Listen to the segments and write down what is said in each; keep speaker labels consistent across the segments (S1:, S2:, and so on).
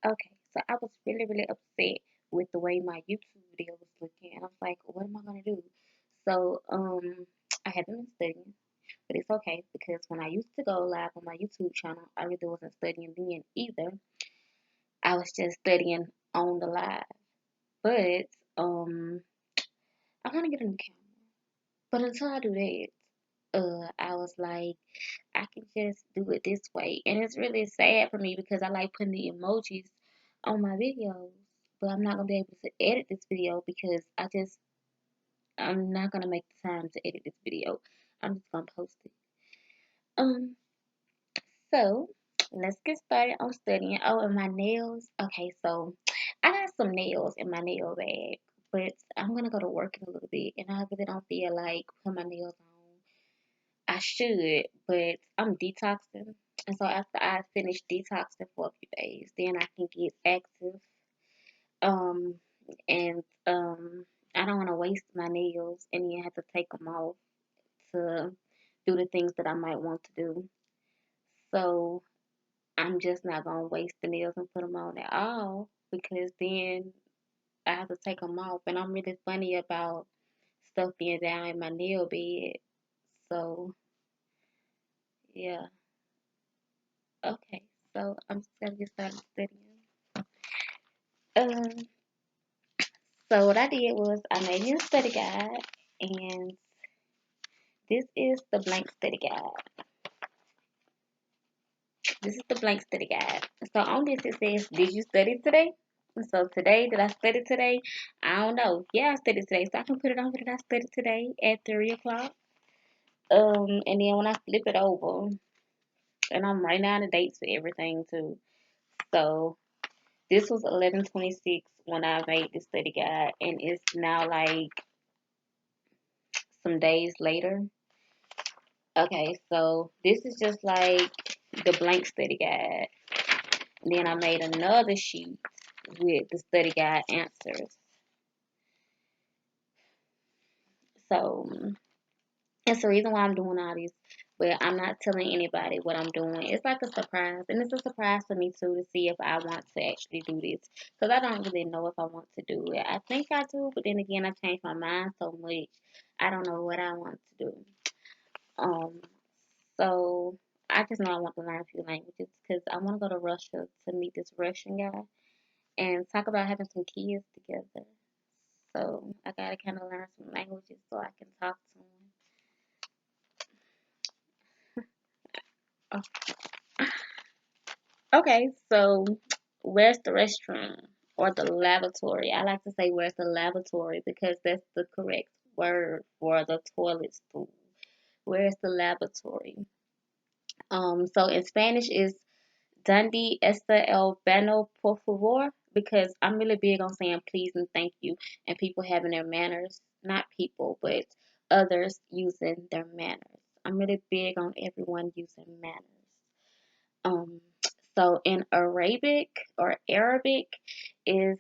S1: Okay, so I was really, really upset with the way my YouTube video was looking. And I was like, what am I gonna do? So, I haven't been studying, but it's okay because when I used to go live on my YouTube channel, I really wasn't studying then either. I was just studying on the live. But I wanna get a new camera. But until I do that, I was like, I can just do it this way. And it's really sad for me because I like putting the emojis on my videos, but I'm not gonna be able to edit this video because I'm not gonna make the time to edit this video. I'm just gonna post it. Um, so let's get started on studying. Oh, and my nails. Okay, so I got some nails in my nail bag, but I'm gonna go to work in a little bit, and I really don't feel like putting my nails on. I should, but I'm detoxing. And so after I finish detoxing for a few days, then I can get active. Um, and I don't want to waste my nails and then have to take them off to do the things that I might want to do. So I'm just not gonna waste the nails and put them on at all because then I have to take them off. And I'm really funny about stuff being down in my nail bed. So yeah, okay. So I'm just gonna get started studying. Um, so what I did was I made me a study guide, and this is the blank study guide. This is the blank study guide. So on this it says, "Did you study today?" So today, did I study today? I don't know. Yeah, I studied today, so I can put it on that I studied today at 3 o'clock. And then when I flip it over, and I'm writing down the dates for everything too. So this was 11/26 when I made the study guide, and it's now like some days later. Okay, so this is just like the blank study guide. And then I made another sheet with the study guide answers. So that's the reason why I'm doing all this. But I'm not telling anybody what I'm doing. It's like a surprise. And it's a surprise for me too to see if I want to actually do this. Because I don't really know if I want to do it. I think I do, but then again I changed my mind so much. I don't know what I want to do. Um so I just know I want to learn a few languages because I want to go to Russia to meet this Russian guy and talk about having some kids together. So I gotta kind of learn some languages so I can talk to him. Okay, so where's the restroom or the lavatory? I like to say where's the lavatory because that's the correct word for the toilet stool. Where's the lavatory? So in Spanish is Dundee está el baño por favor because I'm really big on saying please and thank you and people having their manners, not people, but others using their manners. I'm really big on everyone using manners. Um, so in Arabic is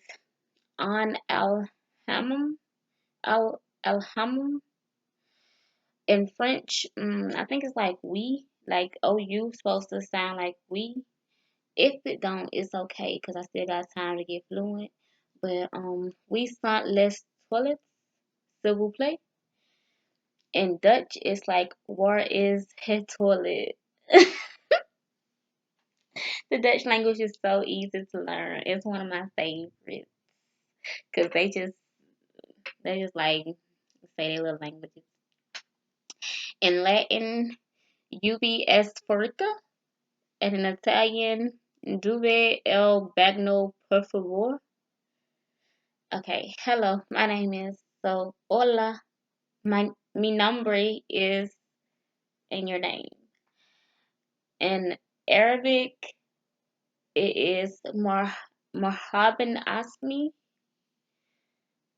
S1: on al hammam al hammam. In French, I think it's like we, like OU supposed to sound like we. If it don't, it's okay because I still got time to get fluent. But we sont les toilettes, s'il vous plaît. In Dutch, it's like where is het toilet? The Dutch language is so easy to learn. It's one of my favorites because they just like say their little languages. In Latin, ubi est forte, and in Italian, dove el bagno per favor. Okay, hello, my name is hola, mi nombre is and your name. In Arabic, it is marhaban asmi.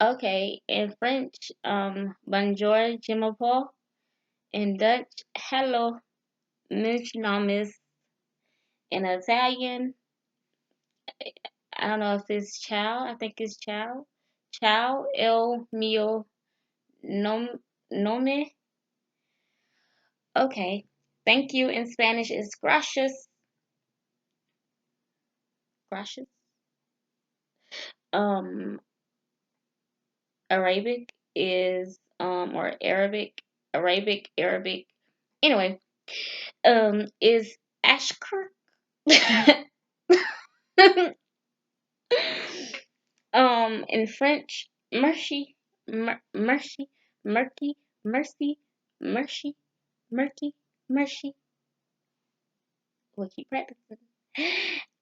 S1: Okay, in French, bonjour, je m'appelle. In Dutch, hello, mijn naam is. In Italian, I don't know if it's ciao. I think it's ciao. Ciao, il mio nome. Okay. Thank you in Spanish is gracias. Gracias. Um, Arabic is or Arabic. Anyway, is Ashkirk. In French, mercy, murky, mercy, mercy, murky, mercy. We'll keep practicing.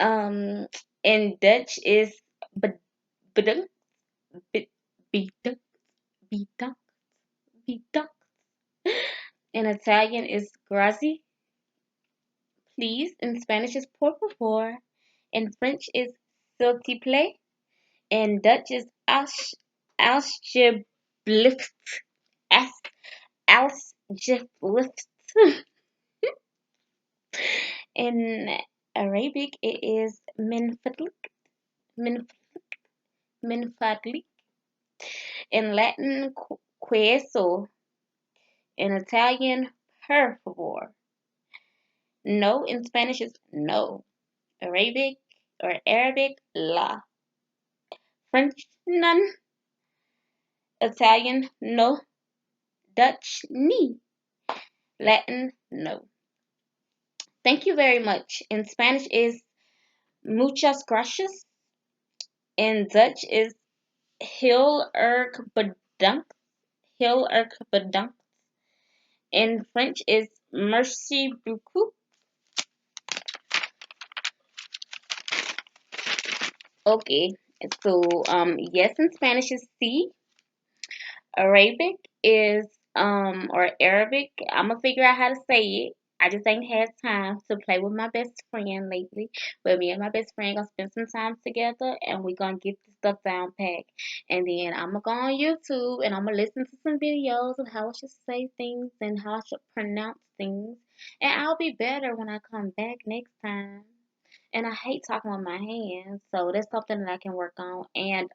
S1: Um, in Dutch is bedankt, bedankt, bedankt, bedankt. In Italian is grazie, please. In Spanish is por favor. In French is s'il te plaît. In Dutch is alsjeblieft. As- Alsjeblieft. In Arabic, it is min fadlik, min, min fadlik. In Latin, queso. In Italian, per favor. No in Spanish is no. Arabic, la. French, none. Italian, no. Dutch, ni. Latin, no. Thank you very much. In Spanish is muchas gracias. In Dutch is heel erg bedankt. Heel erg bedankt. In French is merci beaucoup. Okay, so yes in Spanish is sí. Arabic is or Arabic. I'm gonna figure out how to say it. I just ain't had time to play with my best friend lately. But me and my best friend gonna spend some time together and we gonna get the stuff down packed. And then I'm gonna go on YouTube and I'm gonna listen to some videos of how I should say things and how I should pronounce things. And I'll be better when I come back next time. And I hate talking with my hands, so that's something that I can work on. And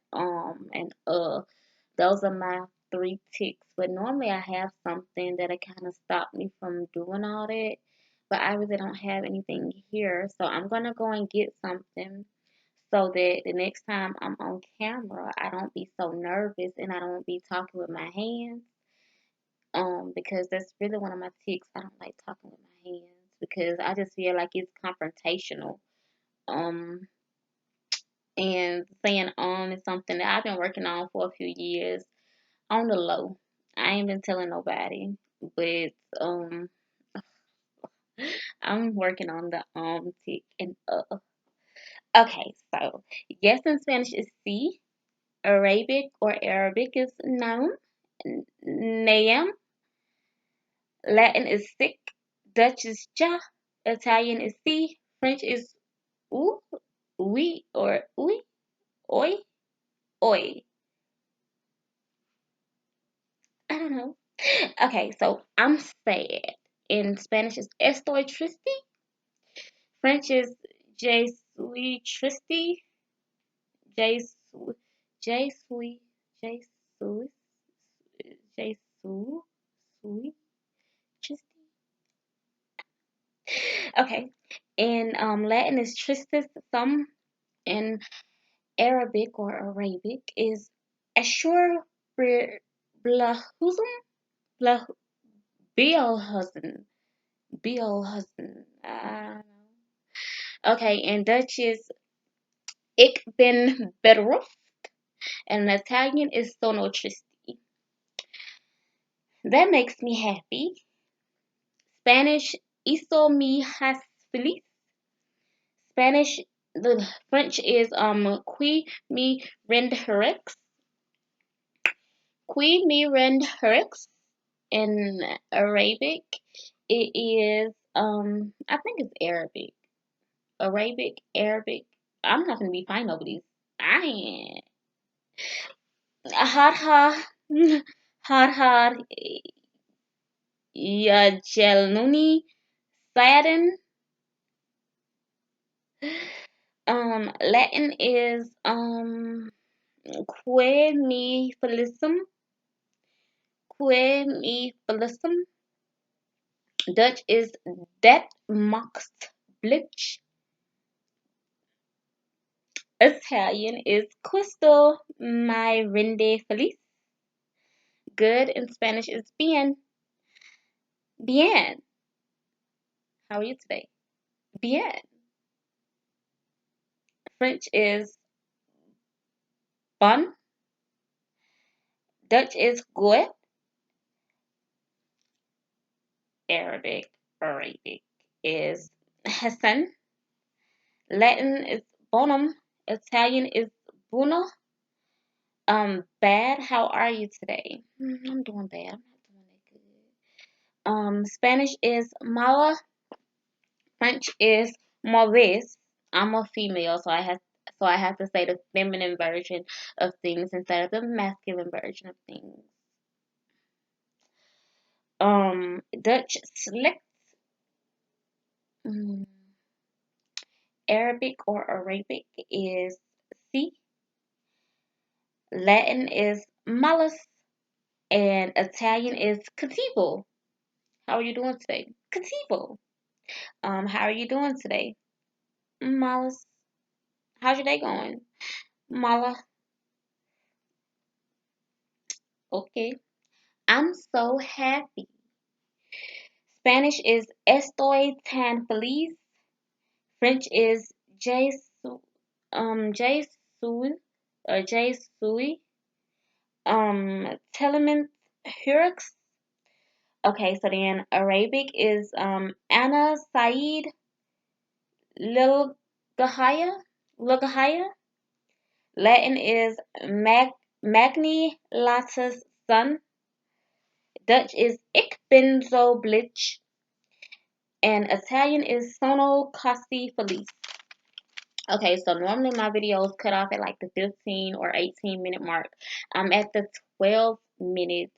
S1: those are my three ticks. But normally I have something that'll kind of stop me from doing all that. But I really don't have anything here. So I'm going to go and get something so that the next time I'm on camera, I don't be so nervous and I don't be talking with my hands. Because that's really one of my ticks. I don't like talking with my hands because I just feel like it's confrontational. Um, and saying is something that I've been working on for a few years on the low. I ain't been telling nobody, but I'm working on the tick and Okay, so yes in Spanish is sí. Arabic is noun. Name. Latin is sick. Dutch is ja. Italian is si. French is ou, oui or oui, oi, oi. I don't know. Okay, so I'm sad. In Spanish is estoy triste. French is je suis triste. Je suis, je suis, je suis, je suis triste. Okay, in Latin is tristis. Some in Arabic or Arabic is ashur blahuzum blah bielhusen bielhusen. Okay, in Dutch is ik ben bedroefd. And Italian is sono triste. That makes me happy. Spanish, hizo mi has feliz. Spanish, the French is qui mi rend herex. Qui mi rend herex. In Arabic, it is I think it's Arabic. Arabic. I'm not gonna be fine over these. I ain't. Har har har har yajelnuni sadden. Latin is que mi felicum. Que mi felicum. Dutch is dat maakt blitz. Italian is questo, my rende feliz. Good in Spanish is bien. Bien. How are you today? Bien. French is bon. Dutch is good. Arabic is Hassan. Latin is bonum. Italian is buono. Bad. How are you today? I'm doing bad. I'm not doing that good. Spanish is mala. French is mauvais. I'm a female, so I have to say the feminine version of things instead of the masculine version of things. Dutch slick. Mm, Arabic or Arabic is C. Latin is malus, and Italian is cattivo. How are you doing today? Cattivo. How are you doing today? Malus. How's your day going? Mala. Okay. I'm so happy. Spanish is estoy tan feliz. French is je suis, je suis, or je suis. Telement hurix. Okay, so then Arabic is Anna Said Lil Gahaya. Lil Gahaya. Latin is Magni Latus Sun. Dutch is Ich bin so blitz. And Italian is Sono Così Felice. Okay, so normally my videos cut off at like the 15 or 18-minute mark. I'm at the 12 minutes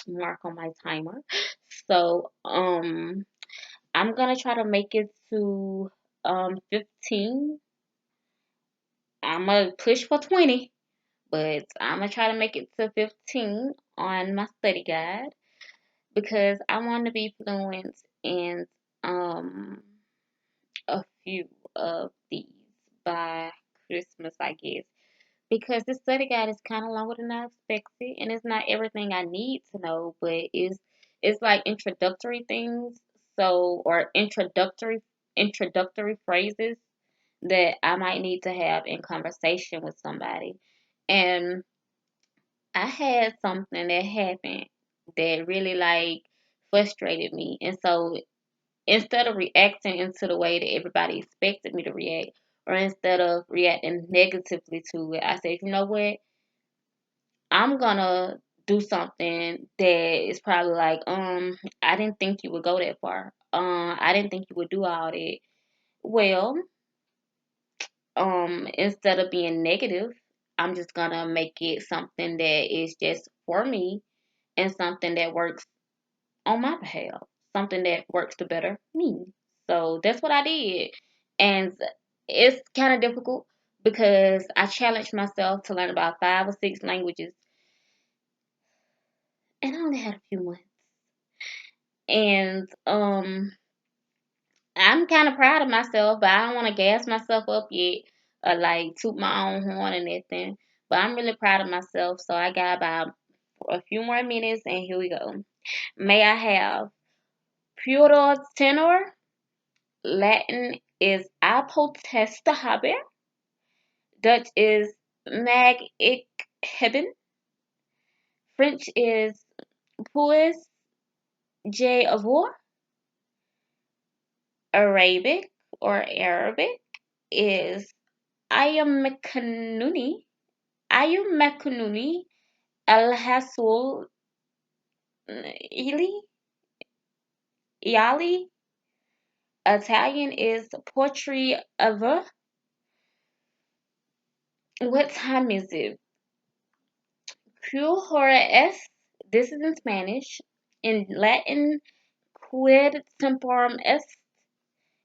S1: mark on my timer. So I'm gonna try to make it to 15. I'm gonna push for 20, but I'm gonna try to make it to 15 on my study guide because I want to be fluent in um a few of these by Christmas, I guess. Because this study guide is kind of longer than I expected, and it's not everything I need to know, but it's like introductory things, so or introductory phrases that I might need to have in conversation with somebody. And I had something that happened that really like frustrated me, and so instead of reacting into the way that everybody expected me to react, or instead of reacting negatively to it, I said, you know what? I'm gonna do something that is probably like, I didn't think you would go that far. I didn't think you would do all that. Well, instead of being negative, I'm just gonna make it something that is just for me and something that works on my behalf, something that works to better me. So that's what I did. And it's kind of difficult because I challenged myself to learn about 5 or 6 languages, and I only had a few months. And I'm kind of proud of myself, but I don't want to gas myself up yet or like toot my own horn or anything. But I'm really proud of myself. So I got about a few more minutes, and here we go. May I have puro tenor? Latin is I potesta haber. Dutch is mag ik hebben. French is puis je avoir. Arabic is ayamakanuni. Ayamakanuni al hasul ili. Yali. Italian is poetry ever. What time is it? Que hora es? This is in Spanish. In Latin, quid temporum est?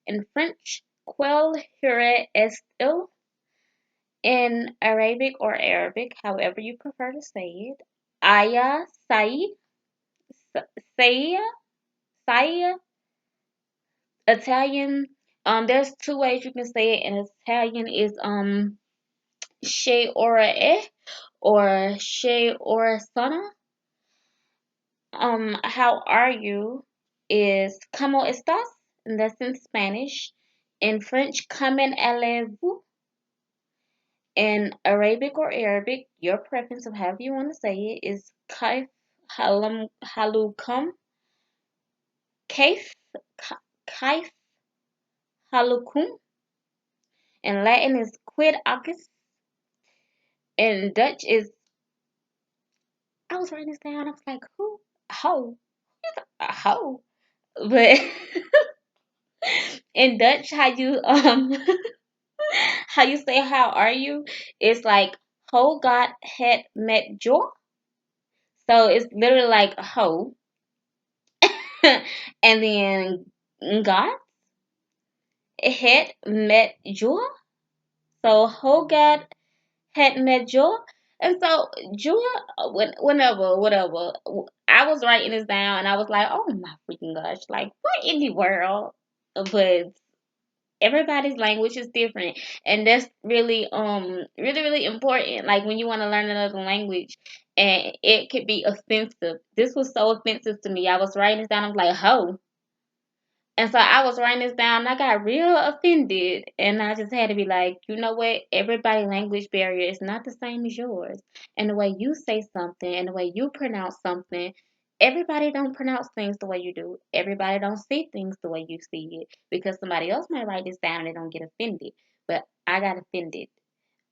S1: In French, quel hora est il? In Arabic or Arabic, however you prefer to say it, aya sai, saya, saya. Italian, There's two ways you can say it in Italian is che ora e or che ora sono. How are you is ¿Cómo estás? And that's in Spanish. In French, ¿Comment allez-vous? In Arabic or Arabic, your preference of however you want to say it is kaif halukum, kaif, kaif halukum. In Latin is quid acus. In Dutch is, I was writing this down, I was like, who? Ho. A hoe. But in Dutch, how you say how are you? It's like ho got het met jo. So it's literally like ho. And then got het met jo. So ho got het met jo. And so Jua, whatever. I was writing this down and I was like, oh my freaking gosh, like what in the world? But everybody's language is different, and that's really important, like when you want to learn another language and it could be offensive. This was so offensive to me. I was writing this down, I was like ho, and so I was writing this down and I got real offended, and I just had to be like, you know what, everybody language barrier is not the same as yours, and the way you say something and the way you pronounce something, everybody don't pronounce things the way you do. Everybody don't see things the way you see it, because somebody else might write this down and they don't get offended, but I got offended.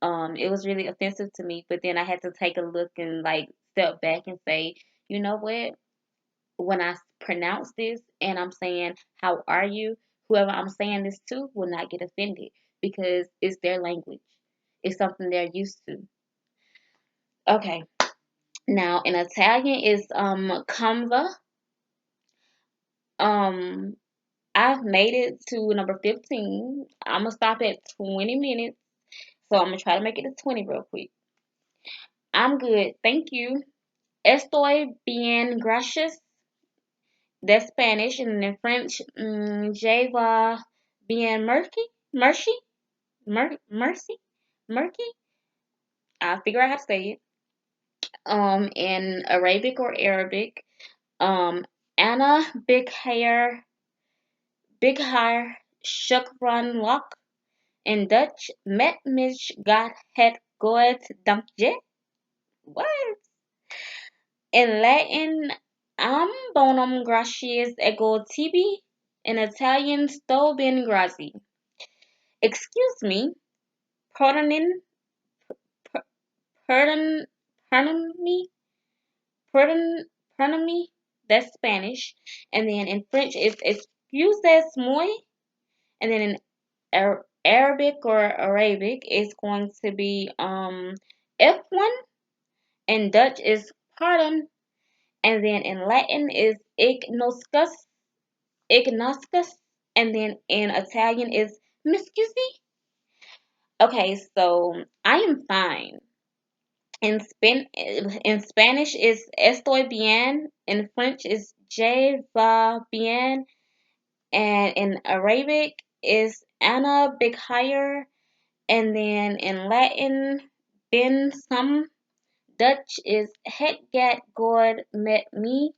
S1: It was really offensive to me, but then I had to take a look and like step back and say, you know what, when I pronounce this and I'm saying, how are you? Whoever I'm saying this to will not get offended because it's their language. It's something they're used to. Okay. Now in Italian is conva. Um I've made it to number 15. I'm gonna stop at 20 minutes. So I'm gonna try to make it to 20 real quick. I'm good. Thank you. Estoy bien, gracias. That's Spanish, and in French, je vais bien, mercy, murky. I'll figure out how to say it. In Arabic or Arabic, Anna, big hair, shukran lak. In Dutch, met mich gaat het goed, dank je. What? In Latin, am bonum gratias ego tibi. In Italian, sto ben grazie. Excuse me, pardon, pardon, pardon me, pardon, pardon me. That's Spanish. And then in French, it's excuses moi. And then in Arabic or Arabic, it's going to be F1. In Dutch is pardon. And then in Latin is ignoscus. And then in Italian is mi scusi. Okay, so I am fine. In Spanish is estoy bien. In French is je va bien. And in Arabic is Anna big higher. And then in Latin, ben some. Dutch is het get good met me.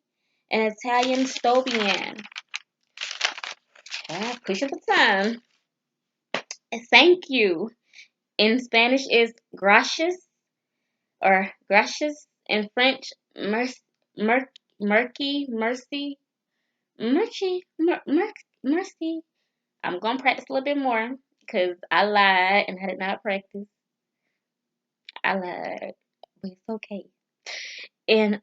S1: And Italian sto bien. Pushing for time. Thank you. In Spanish is gracias or gracias. In French, mer, mercy, mercy. I'm gonna practice a little bit more because I lied and I did not practice. I lied, but it's okay. In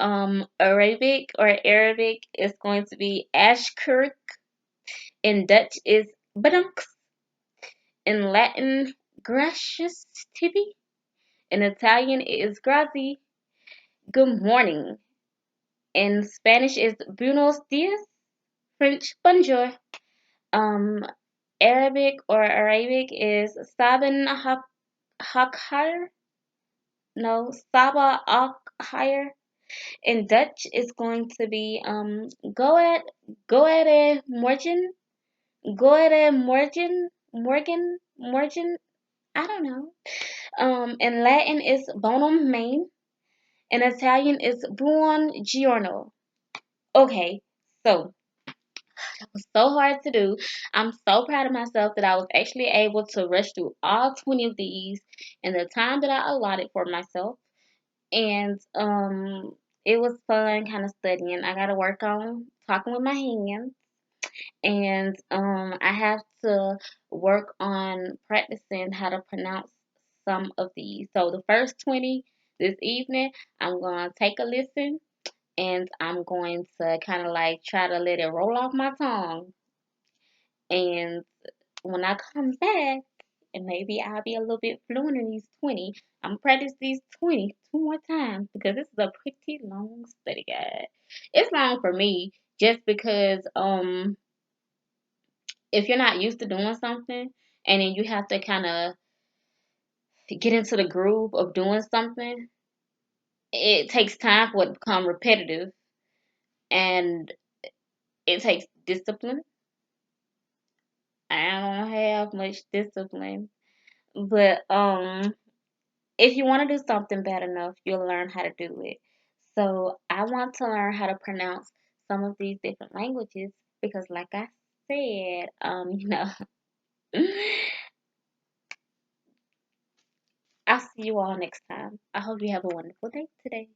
S1: Arabic or Arabic, it's going to be ashkirk. In Dutch is bedankt. In Latin, gracias tibi. In Italian, it is grazie. Good morning. In Spanish, is buenos dias. French, bonjour. Um, Arabic or Arabic is saben hakhir. No, saba akhir. In Dutch, it's going to be go at morgen. Gordon Morgan. I don't know. In Latin is bonum main. In Italian is buongiorno. Okay, so it was so hard to do. I'm so proud of myself that I was actually able to rush through all 20 of these in the time that I allotted for myself. And it was fun kind of studying. I got to work on talking with my hands, and I have to work on practicing how to pronounce some of these. So the first 20 this evening, I'm going to take a listen, and I'm going to kind of like try to let it roll off my tongue. And when I come back, and maybe I'll be a little bit fluent in these 20. I'm gonna practice these 20 two more times because this is a pretty long study guide. It's long for me just because if you're not used to doing something and then you have to kind of get into the groove of doing something, it takes time for it to become repetitive, and it takes discipline. I don't have much discipline, but if you want to do something bad enough, you'll learn how to do it. So I want to learn how to pronounce some of these different languages because, like I said, I'll see you all next time. I hope you have a wonderful day today.